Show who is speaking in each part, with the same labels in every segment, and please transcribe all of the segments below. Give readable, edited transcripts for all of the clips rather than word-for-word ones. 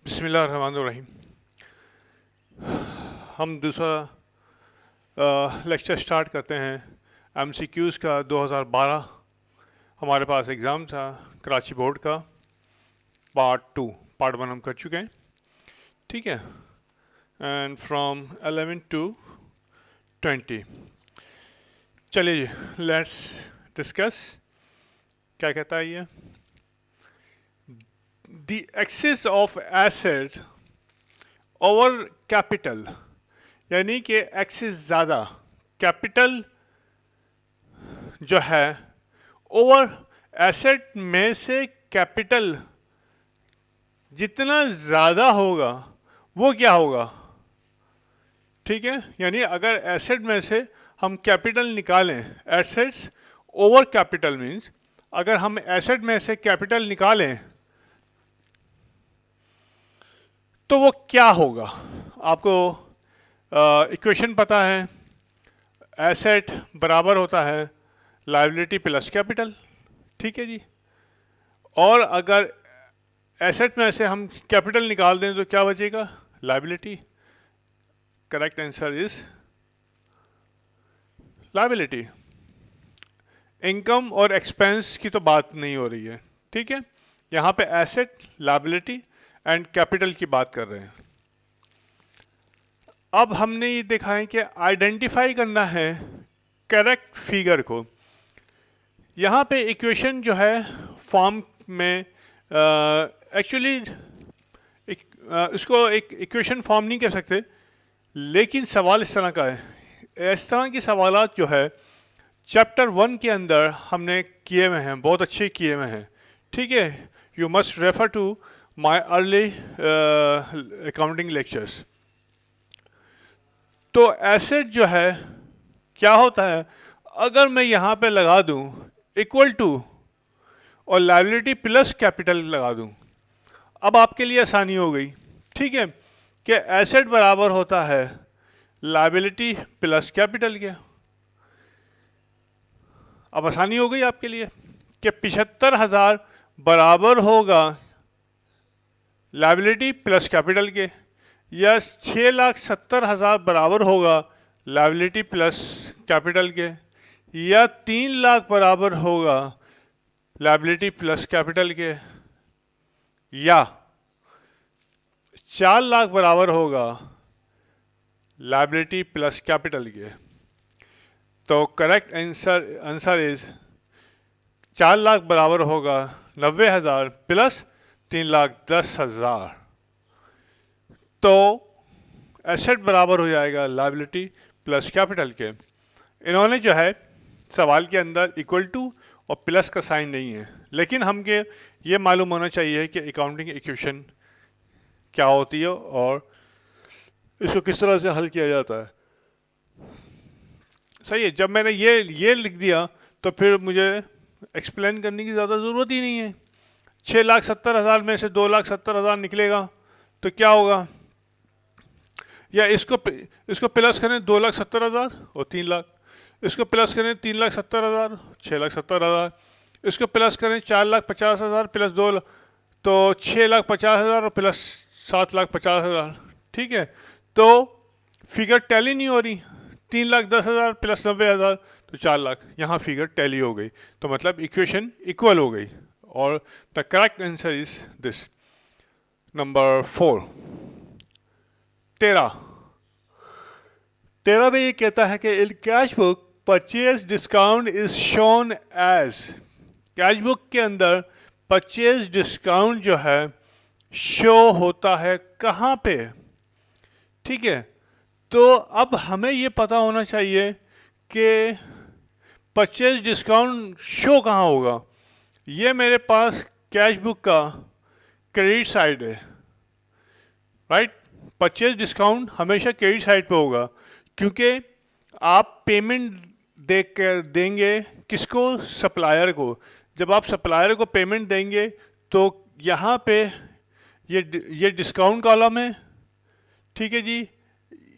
Speaker 1: बिस्मिल्लाहिर्रहमानिर्रहीम। हम दूसरा लेक्चर स्टार्ट करते हैं एमसीक्यूज़ का। 2012 हमारे पास एग्ज़ाम था कराची बोर्ड का, पार्ट वन हम कर चुके हैं, ठीक है। एंड फ्रॉम 11 टू 20 चलिए लेट्स डिस्कस। क्या कहता है ये? The excess of asset over capital, यानी कि एक्सेस ज़्यादा, कैपिटल जो है ओवर एसेट में से कैपिटल जितना ज़्यादा होगा वो क्या होगा, ठीक है। यानी अगर एसेट में से हम कैपिटल निकालें, एसेट्स ओवर कैपिटल मीन्स अगर हम एसेट में से कैपिटल निकालें तो वो क्या होगा। आपको इक्वेशन पता है, एसेट बराबर होता है लायबिलिटी प्लस कैपिटल, ठीक है जी। और अगर एसेट में से हम कैपिटल निकाल दें तो क्या बचेगा? Liability. Correct answer is liability. Income और एक्सपेंस की तो बात नहीं हो रही है, ठीक है। यहाँ पे एसेट, लायबिलिटी एंड कैपिटल की बात कर रहे हैं। अब हमने ये देखा है कि आइडेंटिफाई करना है करेक्ट फिगर को। यहाँ पे इक्वेशन जो है फॉर्म में एक्चुअली इसको एक इक्वेशन फॉर्म नहीं कर सकते, लेकिन सवाल इस तरह का है। इस तरह के सवालात जो है चैप्टर 1 के अंदर हमने किए हुए हैं, बहुत अच्छे किए हुए हैं, ठीक है। You must refer to my early accounting lectures. तो एसेट जो है क्या होता है, अगर मैं यहाँ पे लगा दूँ इक्वल टू और लायबिलिटी प्लस कैपिटल लगा दूँ, अब आपके लिए आसानी हो गई, ठीक है, कि एसेट बराबर होता है लायबिलिटी प्लस कैपिटल के। अब आसानी हो गई आपके लिए कि 75,000 बराबर होगा लायबिलिटी प्लस कैपिटल के, या 6,70,000 बराबर होगा लायबिलिटी प्लस कैपिटल के, या 3,00,000 बराबर होगा लायबिलिटी प्लस कैपिटल के, या 4,00,000 बराबर होगा लायबिलिटी प्लस कैपिटल के। तो करेक्ट आंसर इज 4,00,000 बराबर होगा 90,000 प्लस 3,10,000। तो एसेट बराबर हो जाएगा लायबिलिटी प्लस कैपिटल के। इन्होंने जो है सवाल के अंदर इक्वल टू और प्लस का साइन नहीं है, लेकिन हमके ये मालूम होना चाहिए कि अकाउंटिंग इक्वेशन क्या होती है और इसको किस तरह से हल किया जाता है। सही है। जब मैंने ये लिख दिया तो फिर मुझे एक्सप्लेन करने की ज़्यादा ज़रूरत ही नहीं है। 6,70,000 में से 2,70,000 निकलेगा तो क्या होगा, या इसको प्लस करें 2,70,000 और 3,00,000, इसको प्लस करें 3,70,000 6,70,000, इसको प्लस करें 4,50,000 प्लस 2 तो 6,50,000 और प्लस 7,50,000, ठीक है। तो फिगर टैली नहीं हो रही, 3,10,000 प्लस 90,000 तो 4,00,000, यहाँ फिगर टैली हो गई, तो मतलब इक्वेशन इक्वल हो गई। और the correct answer is this number 4। 13 में ये कहता है कि in cash book purchase discount is shown as, cash book के अंदर परचेज डिस्काउंट जो है शो होता है कहाँ पे, ठीक है। तो अब हमें ये पता होना चाहिए कि परचेज डिस्काउंट शो कहाँ होगा। ये मेरे पास कैश बुक का क्रेडिट साइड है, राइट। परचेज डिस्काउंट हमेशा क्रेडिट साइड पे होगा, क्योंकि आप पेमेंट देंगे किसको? सप्लायर को। जब आप सप्लायर को पेमेंट देंगे तो यहाँ पे ये डिस्काउंट कॉलम है, ठीक है जी,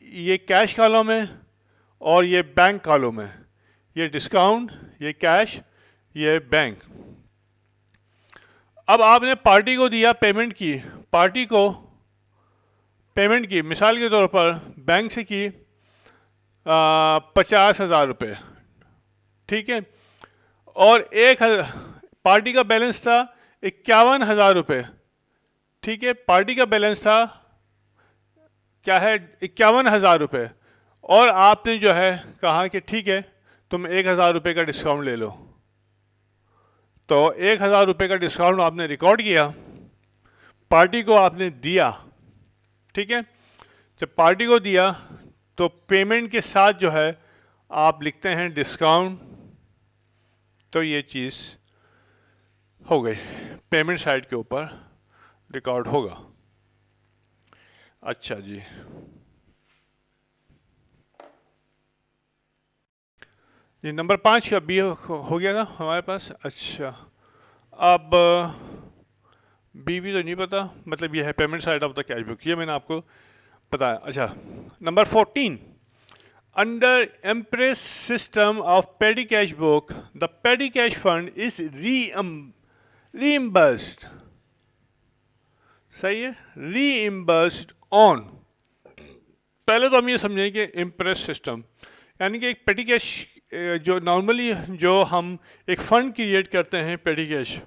Speaker 1: ये कैश कॉलम है और ये बैंक कॉलम है। ये डिस्काउंट, ये कैश, ये बैंक। अब आपने पार्टी को दिया पेमेंट की, पार्टी को पेमेंट की, मिसाल के तौर पर बैंक से की 50,000 रुपये, ठीक है, और पार्टी का बैलेंस था 51,000 रुपये, ठीक है, पार्टी का बैलेंस था क्या है 51,000 रुपये, और आपने जो है कहा कि ठीक है तुम 1,000 रुपये का डिस्काउंट ले लो, तो 1,000 रुपये का डिस्काउंट आपने रिकॉर्ड किया, पार्टी को आपने दिया, ठीक है। जब पार्टी को दिया तो पेमेंट के साथ जो है आप लिखते हैं डिस्काउंट, तो ये चीज़ हो गई, पेमेंट साइड के ऊपर रिकॉर्ड होगा। अच्छा जी, ये नंबर 5 का बी हो गया था हमारे पास। अच्छा, अब बी भी तो नहीं पता, मतलब ये है payment side of the cash book, ये मैंने आपको बताया। अच्छा, number 14, under imprest system of petty cash book the petty cash fund is reimbursed, सही है, रीइम्बर्स्ड ऑन, पहले तो हम ये समझें कि इम्प्रेस सिस्टम यानी कि एक पेडी कैश, जो नॉर्मली जो हम एक फ़ंड क्रिएट करते हैं पेडी कैश,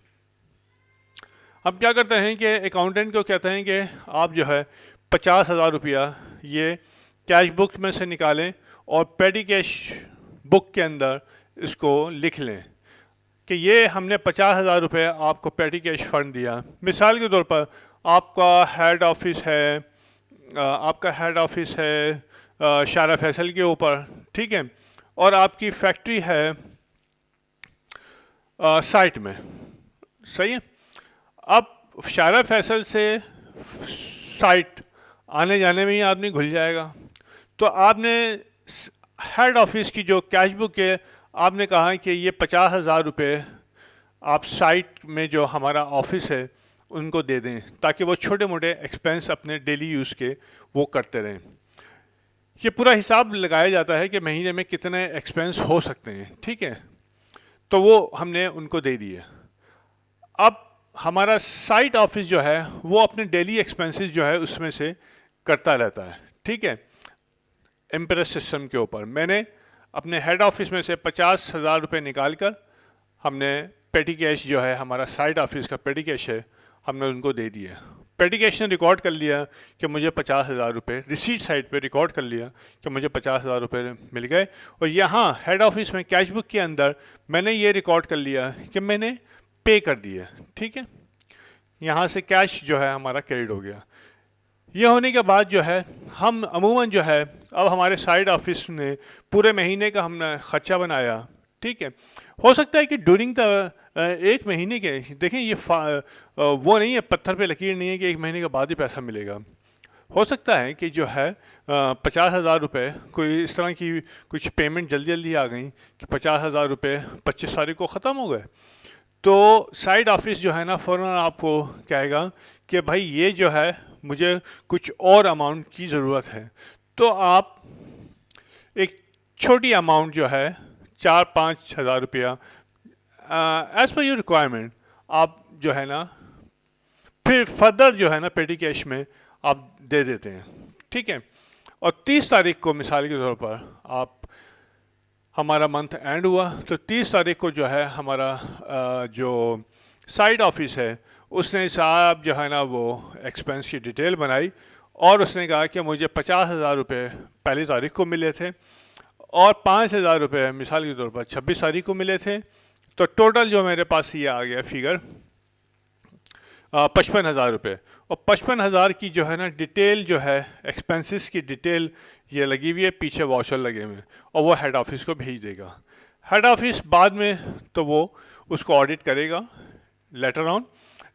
Speaker 1: हम क्या करते हैं कि अकाउंटेंट को कहते हैं कि आप जो है 50,000 रुपया ये कैश बुक में से निकालें और पेडी कैश बुक के अंदर इसको लिख लें कि ये हमने 50,000 रुपये आपको पेडी कैश फंड दिया। मिसाल के तौर पर आपका हेड ऑफिस है शारा फैसल के ऊपर, ठीक है, और आपकी फैक्ट्री है साइट में, सही है। अब शारा फैसल से साइट आने जाने में ही आदमी घुल जाएगा, तो आपने हेड ऑफिस की जो कैश बुक है आपने कहा कि ये 50,000 रुपये आप साइट में जो हमारा ऑफिस है उनको दे दें ताकि वो छोटे मोटे एक्सपेंस अपने डेली यूज़ के वो करते रहें। ये पूरा हिसाब लगाया जाता है कि महीने में कितने एक्सपेंस हो सकते हैं, ठीक है, तो वो हमने उनको दे दिए। अब हमारा साइट ऑफिस जो है वो अपने डेली एक्सपेंसेस जो है उसमें से करता रहता है, ठीक है। इम्प्रेस सिस्टम के ऊपर मैंने अपने हेड ऑफिस में से 50,000 रुपये निकाल कर हमने पेटी कैश जो है हमारा साइट ऑफिस का पेटी कैश है हमने उनको दे दिया। पेटी कैश ने रिकॉर्ड कर लिया कि मुझे 50,000 रुपये, रिसीट साइड पे रिकॉर्ड कर लिया कि मुझे 50,000 रुपये मिल गए, और यहाँ हेड ऑफिस में कैश बुक के अंदर मैंने ये रिकॉर्ड कर लिया कि मैंने पे कर दिया, ठीक है। यहाँ से कैश जो है हमारा क्रेडिट हो गया। ये होने के बाद जो है हम अमूमन जो है अब हमारे साइड ऑफिस ने पूरे महीने का हमने ख़र्चा बनाया, ठीक है। हो सकता है कि ड्यूरिंग द एक महीने के, देखें ये वो नहीं है, पत्थर पे लकीर नहीं है कि एक महीने के बाद ही पैसा मिलेगा। हो सकता है कि जो है 50,000 रुपये कोई इस तरह की कुछ पेमेंट जल्दी जल्दी आ गई कि 50,000 रुपये 25 तारीख को ख़त्म हो गए, तो साइड ऑफिस जो है ना फ़ौरन आपको कहेगा कि भाई ये जो है मुझे कुछ और अमाउंट की ज़रूरत है, तो आप एक छोटी अमाउंट जो है 4-5 हज़ार रुपया एज़ पर योर रिक्वायरमेंट आप जो है ना फिर फर्दर जो है ना पेटी कैश में आप दे देते हैं, ठीक है। और 30 तारीख को मिसाल के तौर पर आप हमारा मंथ एंड हुआ, तो 30 तारीख को जो है हमारा जो साइड ऑफिस है उसने साहब जो है ना वो एक्सपेंस की डिटेल बनाई और उसने कहा कि मुझे 50,000 रुपये पहली तारीख को मिले थे और 5,000 रुपये मिसाल के तौर पर 26 तारीख को मिले थे, तो टोटल जो मेरे पास ये आ गया फिगर 55,000 रुपये। और 55,000 की जो है ना डिटेल जो है एक्सपेंसेस की डिटेल ये लगी हुई है, पीछे वाशर लगे हुए हैं, और वो हेड ऑफिस को भेज देगा। हेड ऑफिस बाद में तो वो उसको ऑडिट करेगा लेटर ऑन,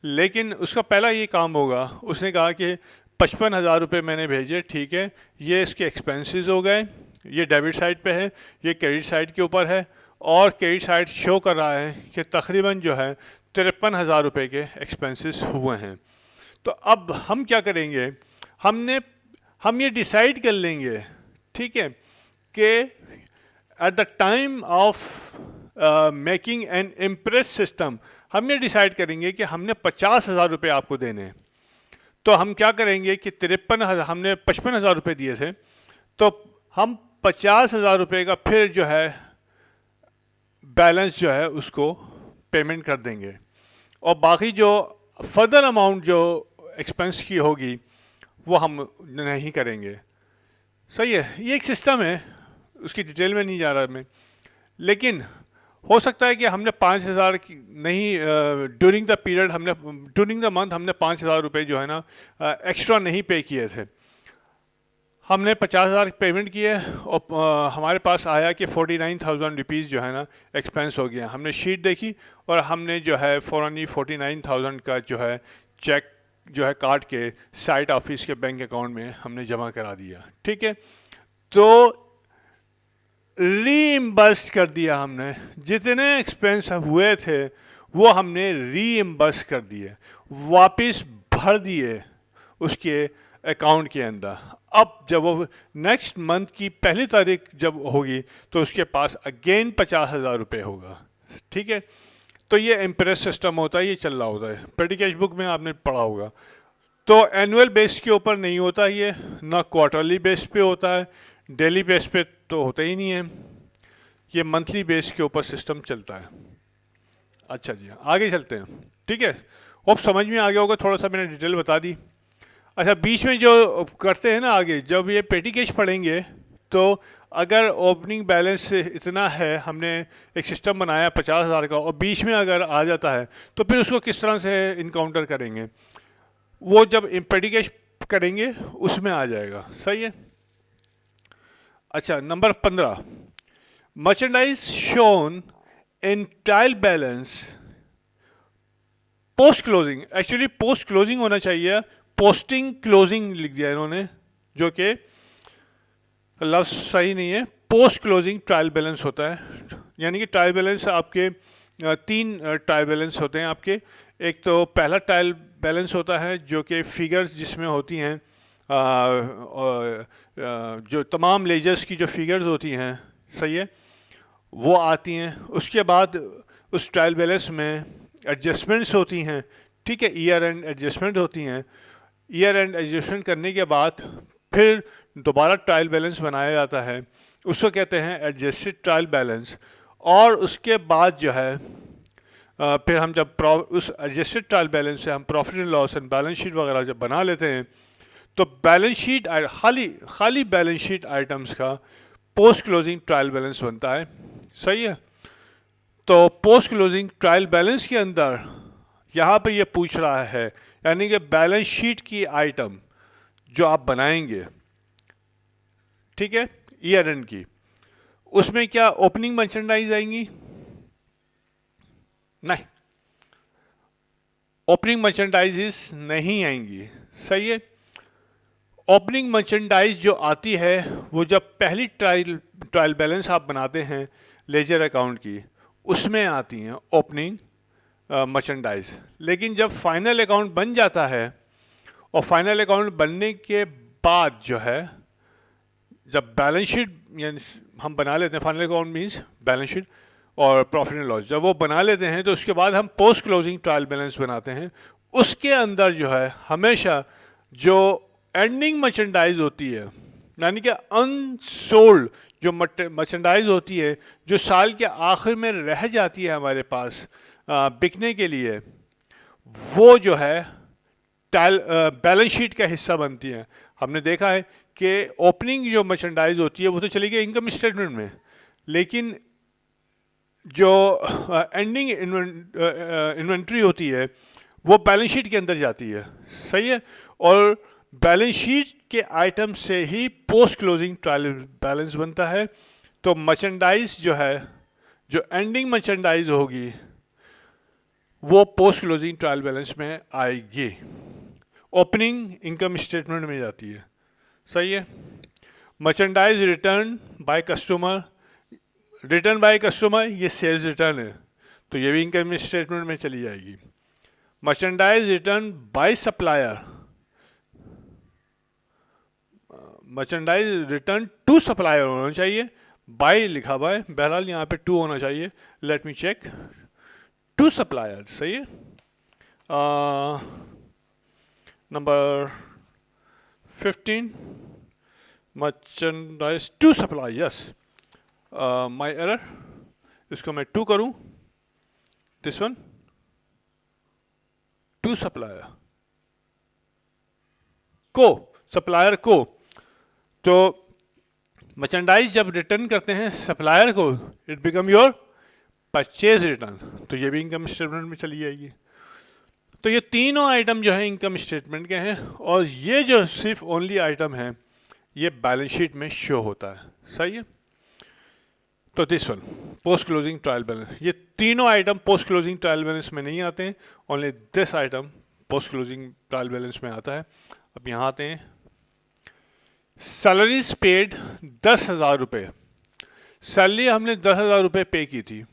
Speaker 1: लेकिन उसका पहला ये काम होगा, उसने कहा कि 55,000 रुपये मैंने भेजे, ठीक है, ये इसके एक्सपेंसेस हो गए, ये डेबिट साइड पे है, ये क्रेडिट साइड के ऊपर है, और क्रेडिट साइड शो कर रहा है कि तकरीबन जो है 53,000 रुपये के एक्सपेंसेस हुए हैं। तो अब हम क्या करेंगे, हम ये डिसाइड कर लेंगे, ठीक है, कि at the time of making an impress system हम ये डिसाइड करेंगे कि हमने 50,000 रुपये आपको देने हैं। तो हम क्या करेंगे कि 53,000 हमने 55,000 रुपये दिए थे, तो हम 50,000 रुपये का फिर जो है बैलेंस जो है उसको पेमेंट कर देंगे, और बाकी जो फर्दर अमाउंट जो एक्सपेंस की होगी वो हम नहीं करेंगे। सही है, ये एक सिस्टम है, उसकी डिटेल में नहीं जा रहा मैं, लेकिन हो सकता है कि हमने 5,000 की नहीं, ड्यूरिंग द पीरियड हमने ड्यूरिंग द मंथ हमने 5,000 रुपये जो है ना एक्स्ट्रा नहीं पे किए थे, हमने 50,000 पेमेंट किए और हमारे पास आया कि 49,000 रुपीज़ जो है ना एक्सपेंस हो गया। हमने शीट देखी और हमने जो है फ़ौरन ही 49,000 का जो है चेक जो है काट के साइट ऑफिस के बैंक अकाउंट में हमने जमा करा दिया। ठीक है, तो रीइम्बर्स कर दिया हमने, जितने एक्सपेंस हुए थे वो हमने रीइम्बर्स कर दिए, वापस भर दिए उसके अकाउंट के अंदर। अब जब वो नेक्स्ट मंथ की पहली तारीख जब होगी तो उसके पास अगेन 50,000 रुपये होगा। ठीक है, तो ये इम्प्रेस सिस्टम होता है, ये चल रहा होता है, पेटी कैश बुक में आपने पढ़ा होगा। तो एनुअल बेस के ऊपर नहीं होता ये, ना क्वार्टरली बेस पे होता है, डेली बेस पे तो होता ही नहीं है, ये मंथली बेस के ऊपर सिस्टम चलता है। अच्छा जी, आगे चलते हैं। ठीक है, होप समझ में आ गया होगा, थोड़ा सा मैंने डिटेल बता दी। अच्छा, बीच में जो करते हैं ना आगे, जब ये पेटी कैश पढ़ेंगे तो अगर ओपनिंग बैलेंस इतना है, हमने एक सिस्टम बनाया 50,000 का, और बीच में अगर आ जाता है तो फिर उसको किस तरह से इनकाउंटर करेंगे, वो जब पेटी कैश करेंगे उसमें आ जाएगा। सही है। अच्छा, number 15, merchandise shown in trial balance post closing. Actually post closing होना चाहिए, पोस्टिंग क्लोजिंग लिख दिया इन्होंने, जो कि लफ्ज़ सही नहीं है। पोस्ट क्लोजिंग ट्रायल बैलेंस होता है, यानी कि ट्रायल बैलेंस आपके तीन ट्रायल बैलेंस होते हैं आपके। एक तो पहला ट्रायल बैलेंस होता है जो कि फिगर्स जिसमें होती हैं, जो तमाम लेजर्स की जो फिगर्स होती हैं, सही है, वो आती हैं। उसके बाद उस ट्रायल बैलेंस में एडजस्टमेंट्स होती हैं। ठीक है, ईयर एंड एडजस्टमेंट होती हैं। ईयर एंड एडजस्टमेंट करने के बाद फिर दोबारा ट्रायल बैलेंस बनाया जाता है, उसको कहते हैं एडजस्टेड ट्रायल बैलेंस। और उसके बाद जो है फिर हम जब उस एडजस्टेड ट्रायल बैलेंस से हम profit and loss and balance sheet वगैरह जब बना लेते हैं, तो बैलेंस शीट खाली बैलेंस शीट आइटम्स का पोस्ट क्लोजिंग ट्रायल बैलेंस बनता है। सही है, तो पोस्ट क्लोजिंग ट्रायल बैलेंस के अंदर यहाँ पे ये पूछ रहा है, यानी कि बैलेंस शीट की आइटम जो आप बनाएंगे, ठीक है, ईयर एंड की, उसमें क्या ओपनिंग मर्चेंडाइज आएंगी? नहीं, ओपनिंग मर्चेंडाइजेस नहीं आएंगी। सही है, ओपनिंग मर्चेंडाइज जो आती है वो जब पहली ट्रायल बैलेंस आप बनाते हैं लेजर अकाउंट की, उसमें आती हैं ओपनिंग मर्चेंडाइज। लेकिन जब फाइनल अकाउंट बन जाता है, और फाइनल अकाउंट बनने के बाद जो है, जब बैलेंस शीट यानी हम बना लेते हैं, final account means balance sheet और प्रॉफिट एंड लॉस, जब वो बना लेते हैं तो उसके बाद हम पोस्ट क्लोजिंग ट्रायल बैलेंस बनाते हैं। उसके अंदर जो है हमेशा जो एंडिंग मर्चेंडाइज होती है, यानी कि अनसोल्ड जो मर्चेंडाइज होती है, जो साल के आखिर में रह जाती है हमारे पास बिकने के लिए, वो जो है बैलेंस शीट का हिस्सा बनती है। हमने देखा है कि ओपनिंग जो मर्चेंडाइज होती है वो तो चली गई इनकम स्टेटमेंट में, लेकिन जो एंडिंग इन्वेंट्री होती है वो बैलेंस शीट के अंदर जाती है। सही है, और बैलेंस शीट के आइटम से ही पोस्ट क्लोजिंग ट्रायल बैलेंस बनता है। तो मर्चेंडाइज जो है, जो एंडिंग मर्चेंडाइज होगी, वो पोस्ट क्लोजिंग ट्रायल बैलेंस में आएगी, ओपनिंग इनकम स्टेटमेंट में जाती है। सही है, merchandise return by customer, return by customer ये सेल्स रिटर्न है, तो ये भी इनकम स्टेटमेंट में चली जाएगी। Merchandise return by supplier, merchandise return to supplier होना चाहिए, बाय लिखा हुआ है, बहरहाल यहाँ पे टू होना चाहिए। Let me check, to supplier. सही है, number 15 merchandise to supply, yes my error, इसको मैं 2 करूं, दिस वन टू सप्लायर को, सप्लायर को, तो मर्चेंडाइज जब रिटर्न करते हैं सप्लायर को, it become your purchase return, तो ये भी इनकम स्टेटमेंट में चली जाएगी। तो ये तीनों आइटम जो है इनकम स्टेटमेंट के हैं, और ये जो सिर्फ ओनली आइटम है ये बैलेंस शीट में शो होता है, सही है। तो this one post closing trial balance, ये तीनों item post closing trial balance में नहीं आते हैं, only this item post closing trial balance में आता है। अब यहाँ आते हैं, सैलरीज पेड 10,000 रुपये, सैलरी हमने 10,000 रुपये पे की थी,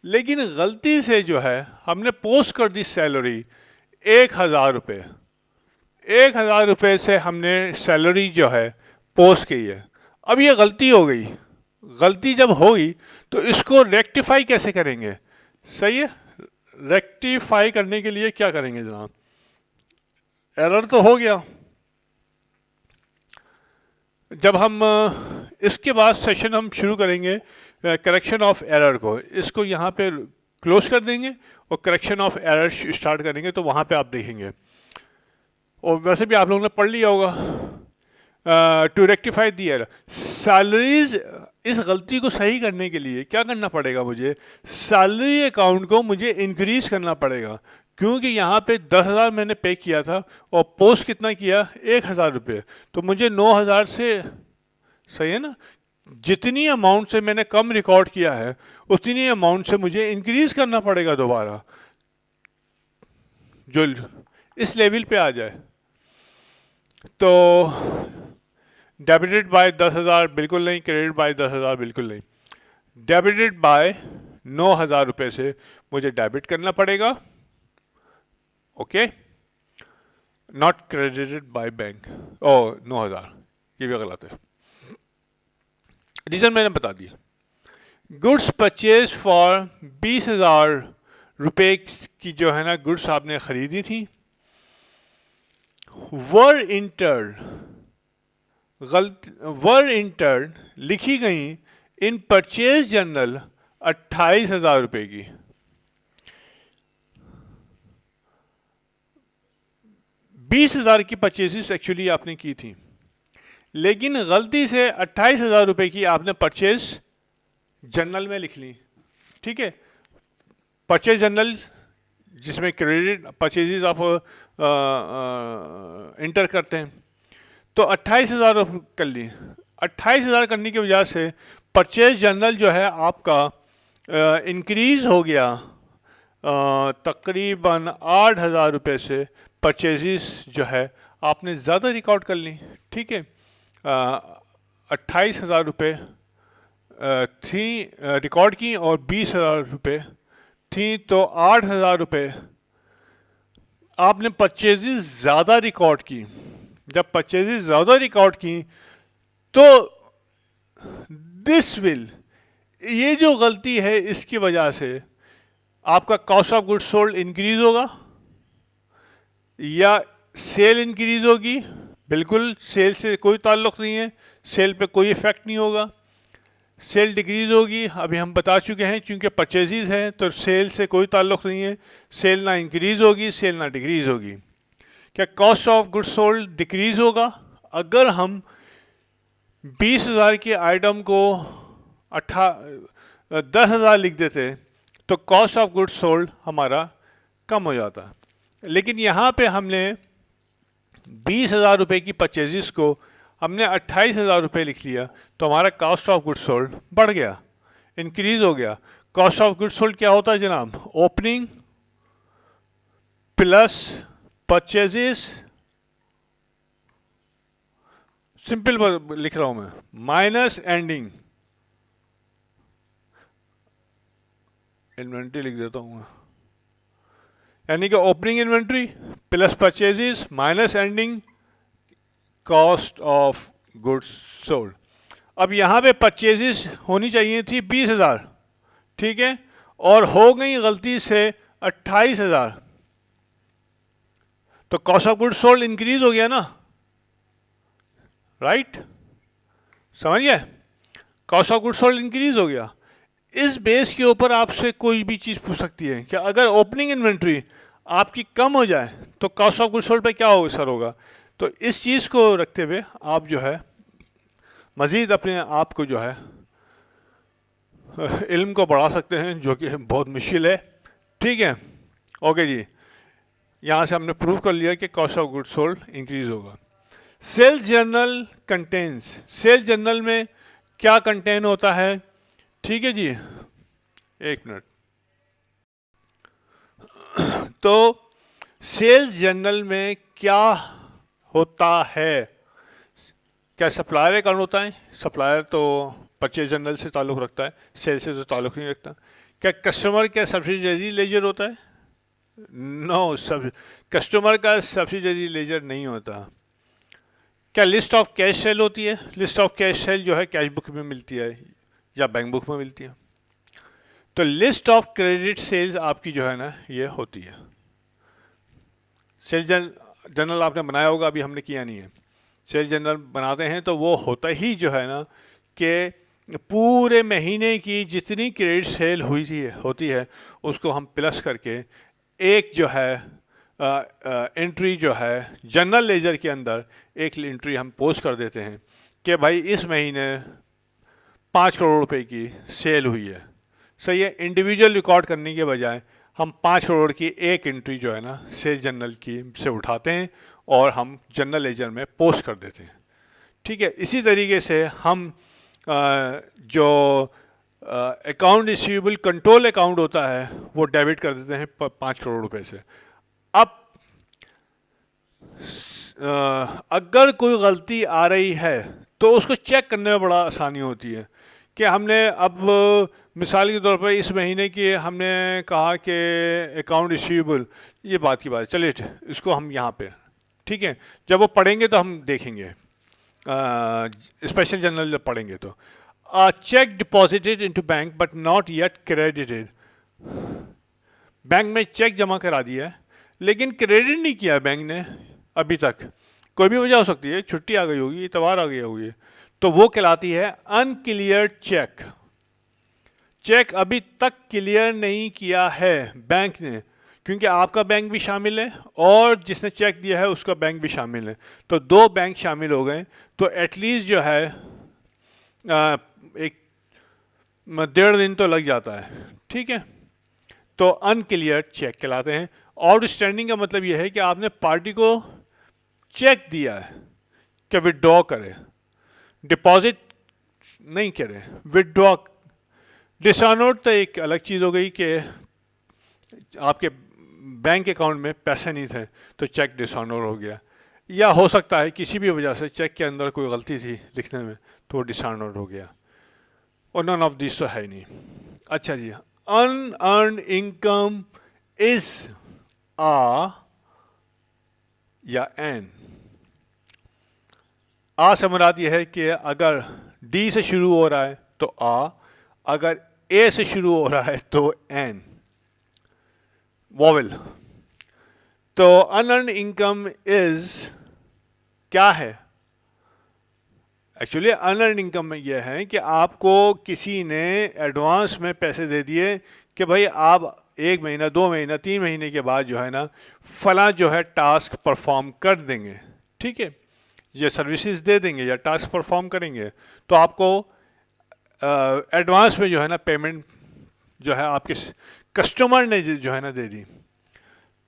Speaker 1: लेकिन गलती से जो है हमने पोस्ट कर दी सैलरी 1,000 रुपये, 1,000 रुपये से हमने सैलरी जो है पोस्ट की है। अब ये गलती हो गई, गलती जब होगी तो इसको रेक्टिफाई कैसे करेंगे, सही है। रेक्टिफाई करने के लिए क्या करेंगे जनाब, एरर तो हो गया, जब हम इसके बाद सेशन हम शुरू करेंगे करेक्शन ऑफ एरर को, इसको यहाँ पे क्लोज कर देंगे और करेक्शन ऑफ एरर स्टार्ट करेंगे, तो वहाँ पे आप देखेंगे, और वैसे भी आप लोगों ने पढ़ लिया होगा, to rectify the error salaries, इस गलती को सही करने के लिए क्या करना पड़ेगा, मुझे सैलरी अकाउंट को मुझे इंक्रीज करना पड़ेगा, क्योंकि यहाँ पे 10,000 मैंने पे किया था और पोस्ट कितना किया 1,000 रुपये, तो मुझे 9,000 से, सही है ना, जितनी अमाउंट से मैंने कम रिकॉर्ड किया है उतनी अमाउंट से मुझे इंक्रीज करना पड़ेगा दोबारा, जो इस लेवल पे आ जाए। तो डेबिटेड बाय 10,000 बिल्कुल नहीं, क्रेडिट बाय 10,000 बिल्कुल नहीं, डेबिटेड बाय 9,000 रुपये से मुझे डेबिट करना पड़ेगा, okay, not credited by bank. ओ 9,000 ये भी गलत है, रीजन मैंने बता दिया। गुड्स परचेज फॉर 20,000 रुपये की जो है ना गुड्स आपने खरीदी थी, वर इंटर्न लिखी गई इन परचेज जर्नल 28,000 रुपये की, 20,000 की परचेजेस एक्चुअली आपने की थी, लेकिन गलती से 28,000 रुपये की आपने परचेज जर्नल में लिख ली, ठीक है। परचेज जर्नल जिसमें क्रेडिट परचेजेस आप इंटर करते हैं, तो 28,000 कर ली, 28,000 करने की वजह से परचेज जर्नल जो है आपका इंक्रीज हो गया तकरीबन 8,000 रुपये से, परचेजेस जो है आपने ज़्यादा रिकॉर्ड कर ली, ठीक है। 28,000 रुपये थी रिकॉर्ड की और 20,000 रुपये थी, तो 8,000 रुपये आपने परचेजेस ज़्यादा रिकॉर्ड की। जब परचेजेस ज़्यादा रिकॉर्ड की तो दिस विल, ये जो गलती है इसकी वजह से आपका cost of goods sold increase होगा या सेल इंक्रीज होगी, बिल्कुल सेल से कोई ताल्लुक़ नहीं है, सेल पे कोई इफ़ेक्ट नहीं होगा। सेल डिक्रीज होगी, अभी हम बता चुके हैं, क्योंकि परचेजेस हैं तो सेल से कोई ताल्लुक़ नहीं है, सेल ना इंक्रीज होगी सेल ना डिक्रीज होगी। क्या cost of goods sold decrease होगा? अगर हम 20,000 के आइटम को 10,000 लिख देते तो कॉस्ट ऑफ गुड्स सोल्ड हमारा कम हो जाता, लेकिन यहाँ पे हमने 20,000 रुपये की परचेजेस को हमने 28,000 रुपये लिख लिया, तो हमारा कॉस्ट ऑफ गुड्स सोल्ड बढ़ गया, इंक्रीज हो गया। कॉस्ट ऑफ गुड्स सोल्ड क्या होता है जनाब? ओपनिंग प्लस परचेजेस, सिंपल लिख रहा हूं मैं, माइनस एंडिंग, इन्वेंट्री लिख देता हूं मैं, यानी कि opening inventory plus purchases minus ending cost of goods sold. अब यहाँ पे परचेजेस होनी चाहिए थी 20,000, ठीक है, और हो गई गलती से 28,000, तो cost of goods sold increase हो गया ना, राइट? समझ गए? Cost of goods sold increase हो गया। इस बेस के ऊपर आपसे कोई भी चीज़ पूछ सकती है कि अगर ओपनिंग इन्वेंट्री आपकी कम हो जाए तो कॉस्ट ऑफ गुड्स सोल्ड पे क्या हो असर होगा। तो इस चीज़ को रखते हुए आप जो है मज़ीद अपने आप को जो है इल्म को बढ़ा सकते हैं, जो कि बहुत मुश्किल है। ठीक है, ओके जी। यहाँ से हमने प्रूव कर लिया कि cost of goods sold increase होगा। Sales journal contains, sales journal में क्या कंटेन होता है? ठीक है जी, एक मिनट। तो सेल्स जर्नल में क्या होता है? क्या सप्लायर अकाउंट होता है? सप्लायर तो परचेज जर्नल से ताल्लुक़ रखता है, सेल से तो ताल्लुक़ नहीं रखता। क्या कस्टमर क्या सब्सिडरी लेजर होता है? नो, सब कस्टमर का सब्सिडरी लेजर नहीं होता। क्या लिस्ट ऑफ कैश सेल होती है? लिस्ट ऑफ कैश सेल जो है कैश बुक में मिलती है या बैंक बुक में मिलती है। तो लिस्ट ऑफ क्रेडिट सेल्स आपकी जो है ना ये होती है। सेल जर्नल आपने बनाया होगा, अभी हमने किया नहीं है। सेल जर्नल बनाते हैं तो वो होता ही जो है ना कि पूरे महीने की जितनी क्रेडिट सेल होती है उसको हम प्लस करके एक जो है एंट्री जो है जर्नल लेजर के अंदर एक एंट्री हम पोस्ट कर देते हैं कि भाई इस महीने 5 करोड़ रुपए की सेल हुई है। सही है, इंडिविजुअल रिकॉर्ड करने के बजाय हम 5 करोड़ की एक एंट्री जो है ना सेल जर्नल की से उठाते हैं और हम जर्नल लेजर में पोस्ट कर देते हैं। ठीक है, इसी तरीके से हम जो अकाउंट रिसीवेबल कंट्रोल अकाउंट होता है वो डेबिट कर देते हैं 5 करोड़ रुपए से। अब अगर कोई गलती आ रही है तो उसको चेक करने में बड़ा आसानी होती है कि हमने अब मिसाल के तौर पर इस महीने की हमने कहा कि अकाउंट रिसीवेबल, ये बात की बात है, चलिए इसको हम यहाँ पे, ठीक है, जब वो पढ़ेंगे तो हम देखेंगे, स्पेशल जर्नल जब पढ़ेंगे तो check deposited into bank but not yet credited. Bank में चेक जमा करा दिया है लेकिन क्रेडिट नहीं किया बैंक ने अभी तक। कोई भी वजह हो सकती है, छुट्टी आ गई होगी, इतवार आ गई होगी, तो वो कहलाती है अनक्लियर चेक। चेक अभी तक क्लियर नहीं किया है बैंक ने, क्योंकि आपका बैंक भी शामिल है और जिसने चेक दिया है उसका बैंक भी शामिल है, तो 2 बैंक शामिल हो गए। तो एटलीस्ट जो है एक 1.5 दिन तो लग जाता है। ठीक है, तो अनक्लियर चेक कहलाते हैं। आउटस्टैंडिंग का मतलब यह है कि आपने पार्टी को चेक दिया है कि विड्रॉ करे, डिपॉजिट नहीं करे, विड्रॉ। डिसऑनर्ड तो एक अलग चीज़ हो गई कि आपके बैंक अकाउंट में पैसे नहीं थे तो चेक डिसऑनर हो गया, या हो सकता है किसी भी वजह से चेक के अंदर कोई गलती थी लिखने में तो वो डिसऑनर हो गया, और नन ऑफ दिस तो है नहीं। अच्छा जी, अनअर्न्ड इनकम इज आ या एन। आ से मुराद ये है कि अगर डी से शुरू हो रहा है तो आ, अगर ए से शुरू हो रहा है तो एन, वॉवेल। तो अनअर्न्ड इनकम इज क्या है? एक्चुअली अनअर्न्ड इनकम में यह है कि आपको किसी ने एडवांस में पैसे दे दिए कि भाई आप 1 महीना, 2 महीना, 3 महीने के बाद जो है ना फला जो है टास्क परफॉर्म कर देंगे। ठीक है, ये सर्विसेज दे देंगे या टास्क परफॉर्म करेंगे, तो आपको एडवांस में जो है ना पेमेंट जो है आपके कस्टमर ने जो है ना दे दी।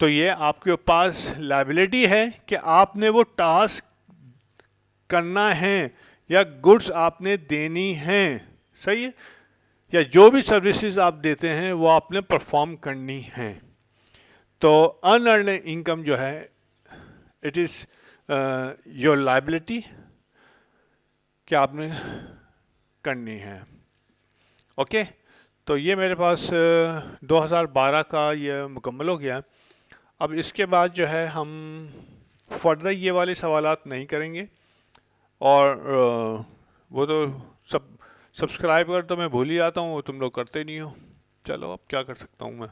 Speaker 1: तो ये आपके पास लायबिलिटी है कि आपने वो टास्क करना है या गुड्स आपने देनी है। सही है, या जो भी सर्विसेज आप देते हैं वो आपने परफॉर्म करनी है। तो अनअर्न्ड इनकम जो है इट इज़ योर लायबिलिटी कि आपने करनी है। ओके, तो ये मेरे पास 2012 का ये मुकम्मल हो गया। अब इसके बाद जो है हम फर्दर ये वाले सवालात नहीं करेंगे, और वो तो सब्सक्राइब कर तो मैं भूल ही जाता हूँ, वो तुम लोग करते नहीं हो। चलो अब क्या कर सकता हूँ मैं।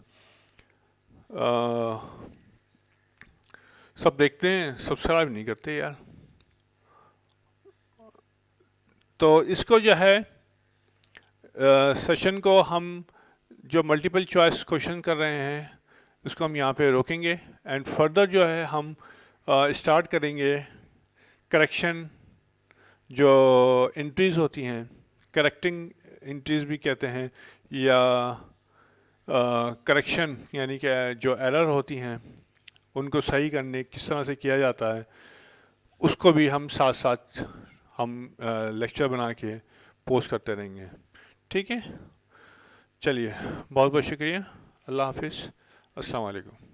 Speaker 1: सब देखते हैं, सब्सक्राइब नहीं करते यार। तो इसको जो है सेशन को हम जो मल्टीपल चॉइस क्वेश्चन कर रहे हैं इसको हम यहाँ पे रोकेंगे एंड फर्दर जो है हम स्टार्ट करेंगे करेक्शन जो एंट्रीज होती हैं, करेक्टिंग एंट्रीज भी कहते हैं, या करेक्शन यानी कि जो एरर होती हैं उनको सही करने किस तरह से किया जाता है, उसको भी हम साथ साथ हम लेक्चर बना के पोस्ट करते रहेंगे। ठीक है, चलिए बहुत बहुत शुक्रिया। अल्लाह हाफिज़, अस्सलाम वालेकुम।